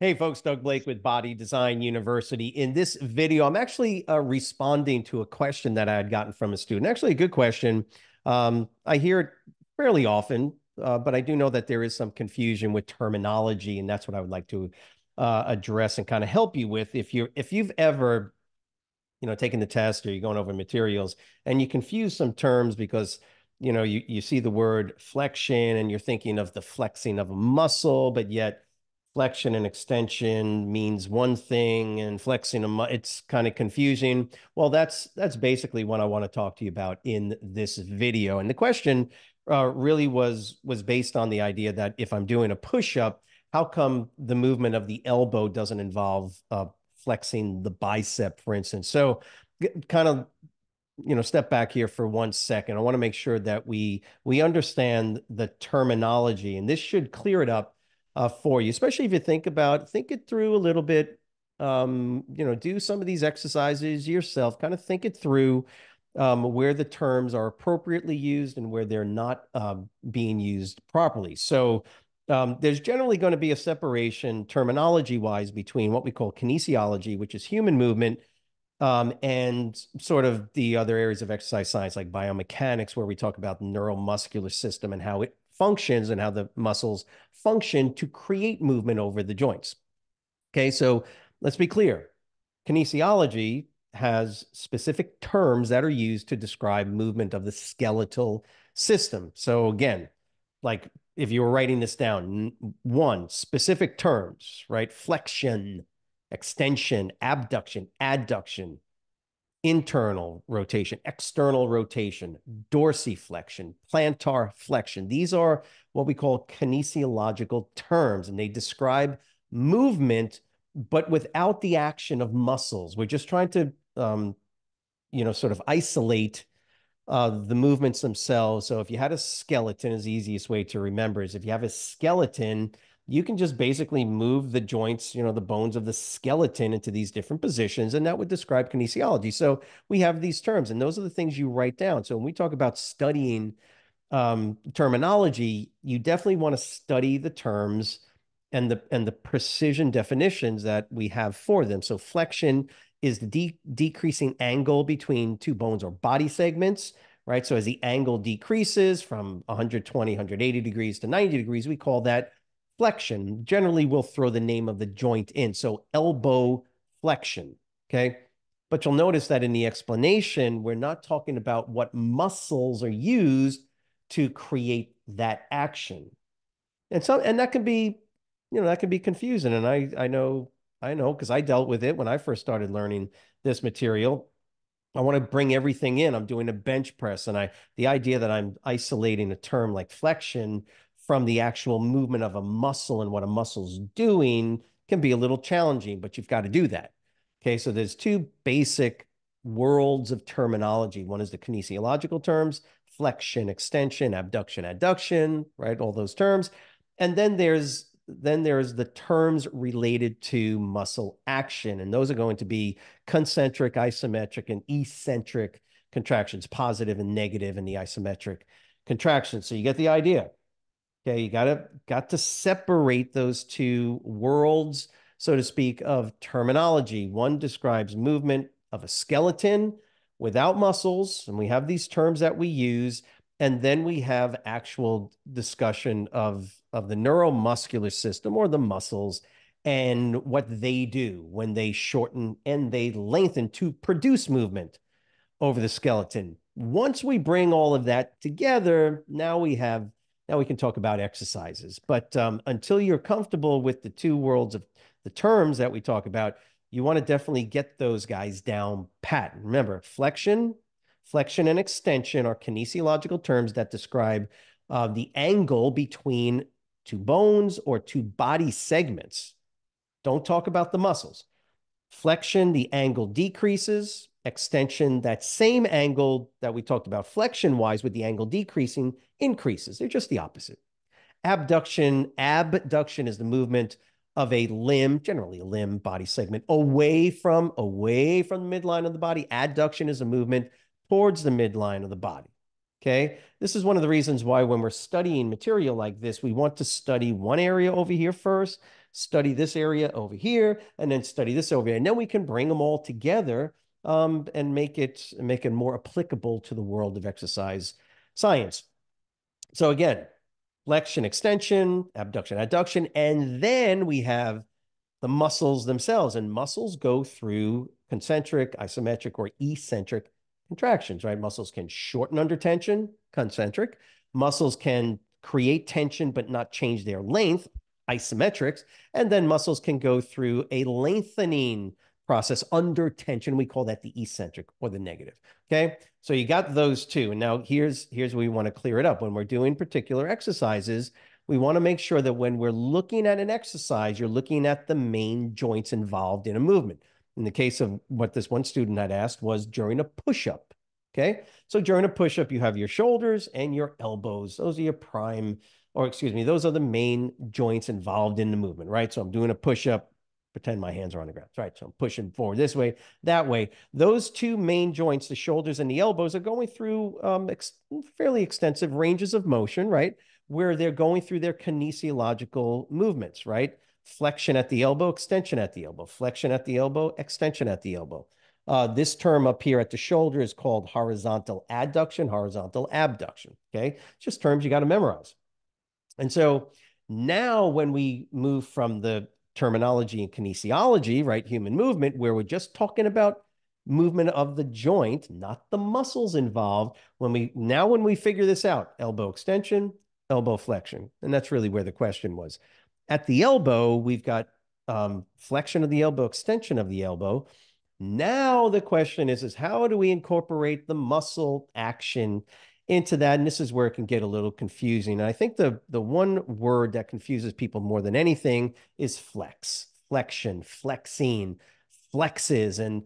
Hey folks, Doug Blake with Body Design University. In this video, I'm actually responding to a question that I had gotten from a student. Actually, a good question. I hear it fairly often, but I do know that there is some confusion with terminology, and that's what I would like to address and kind of help you with. If you've ever taking the test or you're going over materials and you confuse some terms because you see the word flexion and you're thinking of the flexing of a muscle, but yet flexion and extension means one thing and flexing it's kind of confusing. Well, that's basically what I want to talk to you about in this video. And the question really was based on the idea that if I'm doing a push-up, how come the movement of the elbow doesn't involve flexing the bicep, for instance? So kind of step back here for 1 second. I want to make sure that we understand the terminology, and this should clear it up for you, especially if you think it through a little bit. Do some of these exercises yourself, kind of think it through, where the terms are appropriately used and where they're not being used properly. So there's generally going to be a separation terminology wise between what we call kinesiology, which is human movement, and sort of the other areas of exercise science like biomechanics, where we talk about the neuromuscular system and how it functions and how the muscles function to create movement over the joints. Okay, so let's be clear. Kinesiology has specific terms that are used to describe movement of the skeletal system. So again, like if you were writing this down, one, specific terms, right? Flexion, extension, abduction, adduction, internal rotation, external rotation, dorsiflexion, plantar flexion. These are what we call kinesiological terms, and they describe movement, but without the action of muscles. We're just trying to, sort of isolate the movements themselves. So if you had a skeleton, is the easiest way to remember is if you have a skeleton, you can just basically move the joints, the bones of the skeleton into these different positions, and that would describe kinesiology. So we have these terms, and those are the things you write down. So when we talk about studying terminology, you definitely want to study the terms and the precision definitions that we have for them. So flexion is the decreasing angle between two bones or body segments, right? So as the angle decreases from 120, 180 degrees to 90 degrees, we call that flexion. Generally, we'll throw the name of the joint in. So elbow flexion, okay? But you'll notice that in the explanation, we're not talking about what muscles are used to create that action. And that can be, that can be confusing. And I know because I dealt with it when I first started learning this material. I want to bring everything in. I'm doing a bench press, and the idea that I'm isolating a term like flexion from the actual movement of a muscle and what a muscle's doing can be a little challenging, but you've got to do that. Okay, so there's two basic worlds of terminology. One is the kinesiological terms, flexion, extension, abduction, adduction, right? All those terms. And then there's the terms related to muscle action, and those are going to be concentric, isometric, and eccentric contractions, positive and negative in the isometric contractions. So you get the idea. Okay, you got to separate those two worlds, so to speak, of terminology. One describes movement of a skeleton without muscles, and we have these terms that we use, and then we have actual discussion of the neuromuscular system or the muscles and what they do when they shorten and they lengthen to produce movement over the skeleton. Once we bring all of that together, now we can talk about exercises. But until you're comfortable with the two worlds of the terms that we talk about, you want to definitely get those guys down pat. Remember, flexion and extension are kinesiological terms that describe the angle between two bones or two body segments. Don't talk about the muscles. Flexion, the angle decreases. Extension, that same angle that we talked about flexion-wise with the angle decreasing, increases. They're just the opposite. Abduction is the movement of a limb, generally a limb, body segment, away from the midline of the body. Adduction is a movement towards the midline of the body. Okay, this is one of the reasons why when we're studying material like this, we want to study one area over here first study this area over here, and then study this over here. And then we can bring them all together and make it more applicable to the world of exercise science. So again, flexion, extension, abduction, adduction, and then we have the muscles themselves. And muscles go through concentric, isometric, or eccentric contractions, right? Muscles can shorten under tension, concentric. Muscles can create tension but not change their length, isometrics. And then muscles can go through a lengthening process under tension. We call that the eccentric or the negative. Okay. So you got those two. And now here's where we want to clear it up. When we're doing particular exercises, we want to make sure that when we're looking at an exercise, you're looking at the main joints involved in a movement. In the case of what this one student had asked was during a push-up. Okay. So during a push-up, you have your shoulders and your elbows. Those are your prime, or excuse me, those are the main joints involved in the movement, right? So I'm doing a push-up, pretend my hands are on the ground, right? So I'm pushing forward this way, that way. Those two main joints, the shoulders and the elbows, are going through fairly extensive ranges of motion, right? Where they're going through their kinesiological movements, right? Flexion at the elbow, extension at the elbow, flexion at the elbow, extension at the elbow. This term up here at the shoulder is called horizontal adduction, horizontal abduction, okay? It's just terms you got to memorize. And so now when we move from the terminology in kinesiology, right, human movement, where we're just talking about movement of the joint, not the muscles involved, when we figure this out, elbow extension, elbow flexion, and that's really where the question was. At the elbow, we've got flexion of the elbow, extension of the elbow. Now the question is how do we incorporate the muscle action into that? And this is where it can get a little confusing. And I think the one word that confuses people more than anything is flex, flexion, flexing, flexes. And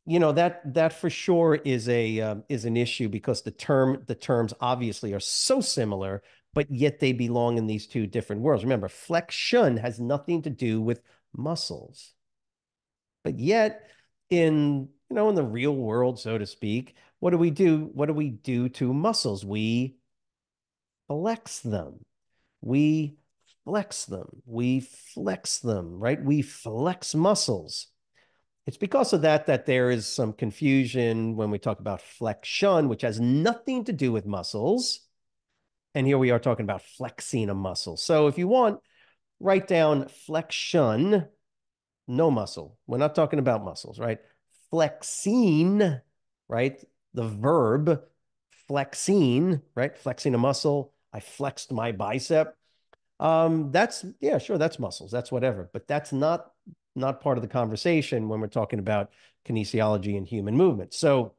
that for sure is an issue because the terms obviously are so similar, but yet they belong in these two different worlds. Remember, flexion has nothing to do with muscles, but yet in the real world, so to speak, what do we do? What do we do to muscles? We flex them. We flex them. We flex them, right? We flex muscles. It's because of that there is some confusion when we talk about flexion, which has nothing to do with muscles. And here we are talking about flexing a muscle. So if you want, write down flexion, no muscle. We're not talking about muscles, right? Flexing, right? The verb flexing, right? Flexing a muscle. I flexed my bicep. Yeah, sure, that's muscles. That's whatever. But that's not part of the conversation when we're talking about kinesiology and human movement. So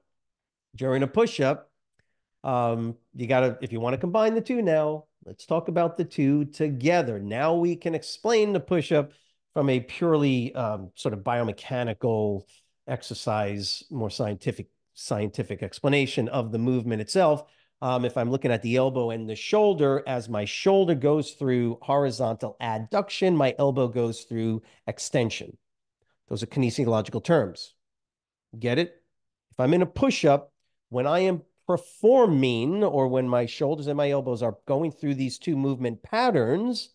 during a push-up, if you want to combine the two now, let's talk about the two together. Now we can explain the push-up from a purely sort of biomechanical exercise, more scientific explanation of the movement itself. If I'm looking at the elbow and the shoulder, as my shoulder goes through horizontal adduction, my elbow goes through extension. Those are kinesiological terms. Get it? If I'm in a push-up, when I am performing, or when my shoulders and my elbows are going through these two movement patterns,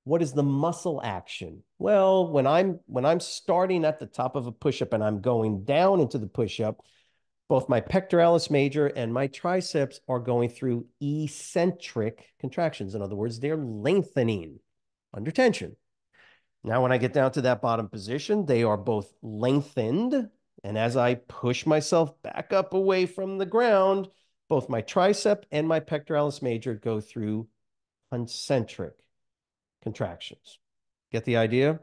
what is the muscle action? Well, when I'm starting at the top of a push-up and I'm going down into the push-up, both my pectoralis major and my triceps are going through eccentric contractions. In other words, they're lengthening under tension. Now, when I get down to that bottom position, they are both lengthened. And as I push myself back up away from the ground, both my tricep and my pectoralis major go through concentric contractions. Get the idea?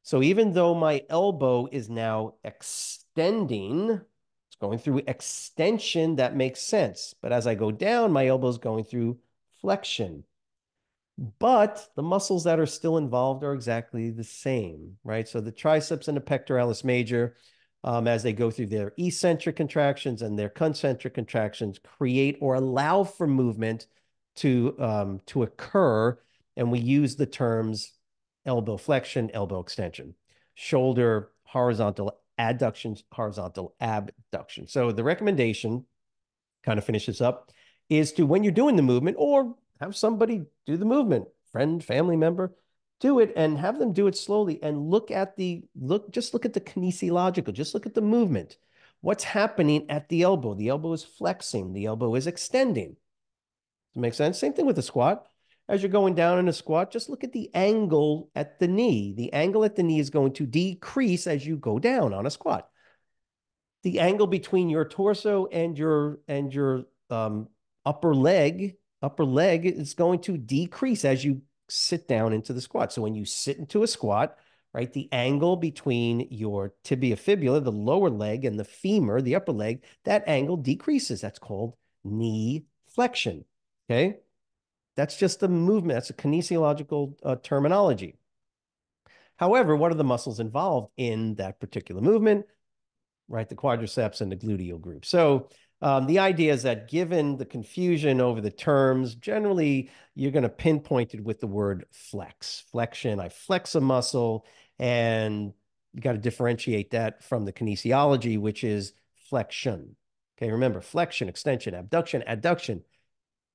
So even though my elbow is now extending, it's going through extension, that makes sense. But as I go down, my elbow is going through flexion. But the muscles that are still involved are exactly the same, right? So the triceps and the pectoralis major, as they go through their eccentric contractions and their concentric contractions, create or allow for movement to occur. And we use the terms elbow flexion, elbow extension, shoulder horizontal adductions, horizontal abduction. So the recommendation, kind of finishes up, is to, when you're doing the movement, or have somebody do the movement, friend, family member, do it and have them do it slowly and just look at the kinesiological, just look at the movement. What's happening at the elbow? The elbow is flexing, the elbow is extending. Does it make sense? Same thing with the squat. As you're going down in a squat, just look at the angle at the knee. The angle at the knee is going to decrease as you go down on a squat. The angle between your torso and your upper leg is going to decrease as you sit down into the squat. So when you sit into a squat, right, the angle between your tibia fibula, the lower leg, and the femur, the upper leg, that angle decreases. That's called knee flexion. Okay. That's just a movement. That's a kinesiological terminology. However, what are the muscles involved in that particular movement? Right? The quadriceps and the gluteal group. So the idea is that given the confusion over the terms, generally you're going to pinpoint it with the word flex, flexion. I flex a muscle, and you got to differentiate that from the kinesiology, which is flexion. Okay, remember flexion, extension, abduction, adduction,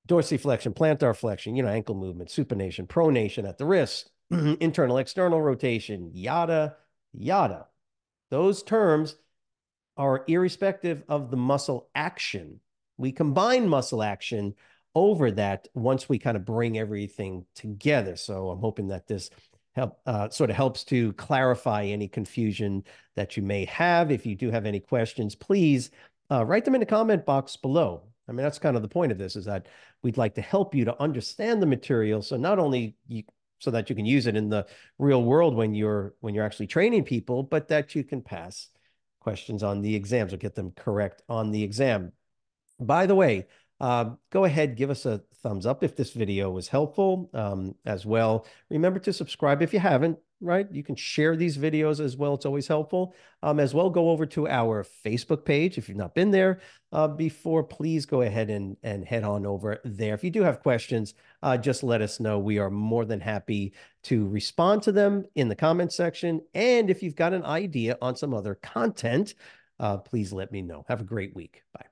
dorsiflexion, plantar flexion, ankle movement, supination, pronation at the wrist, internal, external rotation, yada, yada. Those terms are irrespective of the muscle action. We combine muscle action over that once we kind of bring everything together. So I'm hoping that this sort of helps to clarify any confusion that you may have. If you do have any questions, please write them in the comment box below. I mean, that's kind of the point of this, is that we'd like to help you to understand the material. So not only so that you can use it in the real world when you're actually training people, but that you can pass questions on the exams or get them correct on the exam. By the way, go ahead, give us a thumbs up if this video was helpful as well. Remember to subscribe if you haven't, right? You can share these videos as well. It's always helpful. As well, go over to our Facebook page. If you've not been there before, please go ahead and head on over there. If you do have questions, just let us know. We are more than happy to respond to them in the comment section. And if you've got an idea on some other content, please let me know. Have a great week. Bye.